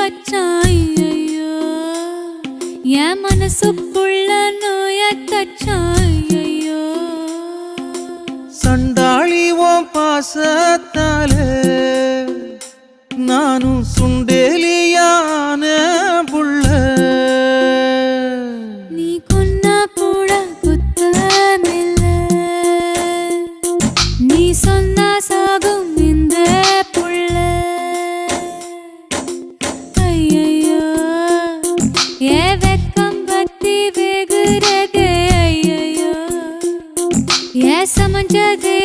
வச்சான் ஐயோ என் மனசுக்குள்ள நோய தச்சான் ஐயோ சண்டாளி ஓம் பாசத்தால நானும் சுண்டேலியான புள்ள நீ கொன்னா கூட குத்தமில்ல நீ சொன்னா சாகும் இந்த புள்ள ஐயோ ஏ வெக்கம் பத்தி வெகுறதே ஐயோ ஏ சமஞ்சதே